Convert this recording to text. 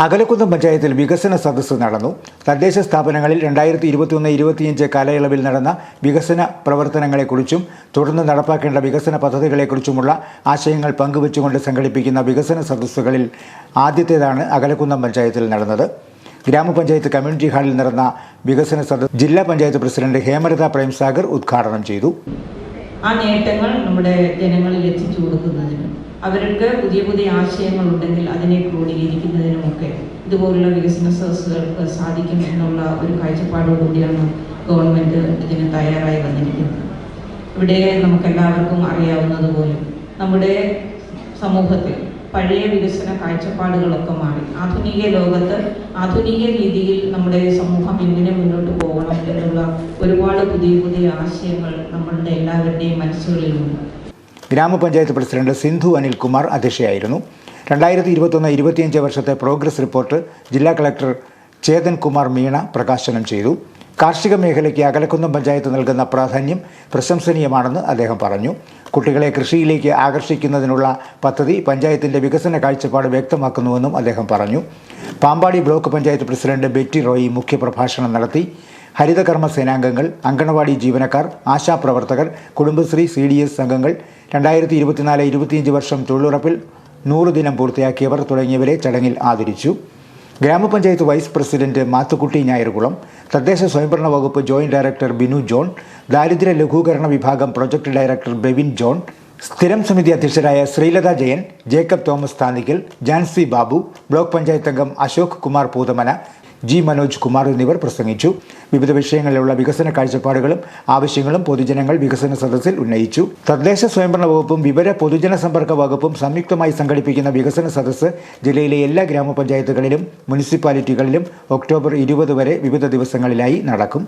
അകലക്കുന്നം പഞ്ചായത്തിൽ വികസന സദസ്സ് നടന്നു. തദ്ദേശ സ്ഥാപനങ്ങളിൽ 2021-25 കാലയളവിൽ നടന്ന വികസന പ്രവർത്തനങ്ങളെക്കുറിച്ചും തുടർന്ന് നടപ്പാക്കേണ്ട വികസന പദ്ധതികളെക്കുറിച്ചുമുള്ള ആശയങ്ങൾ പങ്കുവച്ചുകൊണ്ട് സംഘടിപ്പിക്കുന്ന വികസന സദസ്സുകളിൽ ആദ്യത്തേതാണ് അകലക്കുന്നം പഞ്ചായത്തിൽ നടന്നത്. ഗ്രാമപഞ്ചായത്ത് കമ്മ്യൂണിറ്റി ഹാളിൽ നടന്ന വികസന സദസ്സ് ജില്ലാ പഞ്ചായത്ത് പ്രസിഡന്റ് ഹേമലത പ്രേംസാഗർ ഉദ്ഘാടനം ചെയ്തു. ആ നേട്ടങ്ങൾ നമ്മുടെ ജനങ്ങളിൽ എത്തിച്ചു കൊടുക്കുന്നതിനും അവർക്ക് പുതിയ പുതിയ ആശയങ്ങൾ ഉണ്ടെങ്കിൽ അതിനെ ക്രോഡീകരിക്കുന്നതിനുമൊക്കെ ഇതുപോലുള്ള വികസന സദസ്സുകൾക്ക് സാധിക്കും എന്നുള്ള ഒരു കാഴ്ചപ്പാടോടുകൂടിയാണ് ഗവൺമെൻറ് ഇതിന് തയ്യാറായി വന്നിരിക്കുന്നത്. ഇവിടെ നമുക്കെല്ലാവർക്കും അറിയാവുന്നതുപോലെ നമ്മുടെ സമൂഹത്തിൽ പഴയ വികസന കാഴ്ചപ്പാടുകളൊക്കെ മാറി ആധുനിക ലോകത്ത് ആധുനിക രീതിയിൽ നമ്മുടെ സമൂഹം എങ്ങനെ മുന്നോട്ട് പോകണം എന്നുള്ള ഒരുപാട് പുതിയ പുതിയ ആശയങ്ങൾ നമ്മളുടെ എല്ലാവരുടെയും മനസ്സുകളിലുണ്ട്. ഗ്രാമപഞ്ചായത്ത് പ്രസിഡന്റ് സിന്ധു അനിൽകുമാർ അധ്യക്ഷയായിരുന്നു. 2021-25 വർഷത്തെ പ്രോഗ്രസ് റിപ്പോർട്ട് ജില്ലാ കളക്ടർ ചേതൻ കുമാർ മീണ പ്രകാശനം ചെയ്തു. കാർഷിക മേഖലയ്ക്ക് അകലക്കുന്നം പഞ്ചായത്ത് നൽകുന്ന പ്രാധാന്യം പ്രശംസനീയമാണെന്ന് അദ്ദേഹം പറഞ്ഞു. കുട്ടികളെ കൃഷിയിലേക്ക് ആകർഷിക്കുന്നതിനുള്ള പദ്ധതി പഞ്ചായത്തിന്റെ വികസന കാഴ്ചപ്പാട് വ്യക്തമാക്കുന്നുവെന്നും അദ്ദേഹം പറഞ്ഞു. Pampady block panchayat president Betty Roy മുഖ്യപ്രഭാഷണം നടത്തി. ഹരിതകർമ്മ സേനാംഗങ്ങൾ, അങ്കണവാടി ജീവനക്കാർ, ആശാപ്രവർത്തകർ, കുടുംബശ്രീ CDS അംഗങ്ങൾ, 2024-25 വർഷം തൊഴിലുറപ്പിൽ 100 ദിനം പൂർത്തിയാക്കിയവർ തുടങ്ങിയവരെ ചടങ്ങിൽ ആദരിച്ചു. ഗ്രാമപഞ്ചായത്ത് വൈസ് പ്രസിഡന്റ് മാത്തുക്കുട്ടി ഞായർകുളം, തദ്ദേശ സ്വയംഭരണ വകുപ്പ് ജോയിന്റ് ഡയറക്ടർ ബിനു ജോൺ, ദാരിദ്ര്യ ലഘൂകരണ വിഭാഗം പ്രൊജക്ട് ഡയറക്ടർ ബെവിൻ ജോൺ, സ്ഥിരം സമിതി അധ്യക്ഷരായ ശ്രീലത ജയൻ, ജേക്കബ് തോമസ് താന്നിക്കൽ, ജാൻസി ബാബു, ബ്ലോക്ക് പഞ്ചായത്ത് അംഗം അശോക് കുമാർ പൂതമന, G. മനോജ് കുമാർ എന്നിവർ പ്രസംഗിച്ചു. വിവിധ വിഷയങ്ങളിലുള്ള വികസന കാഴ്ചപ്പാടുകളും ആവശ്യങ്ങളും പൊതുജനങ്ങൾ വികസന സദസ്സിൽ ഉന്നയിച്ചു. തദ്ദേശ സ്വയംഭരണ വകുപ്പും വിവര പൊതുജന സമ്പർക്ക വകുപ്പും സംയുക്തമായി സംഘടിപ്പിക്കുന്ന വികസന സദസ്സ് ജില്ലയിലെ എല്ലാ ഗ്രാമപഞ്ചായത്തുകളിലും മുനിസിപ്പാലിറ്റികളിലും ഒക്ടോബർ 20 വരെ വിവിധ ദിവസങ്ങളിലായി നടക്കും.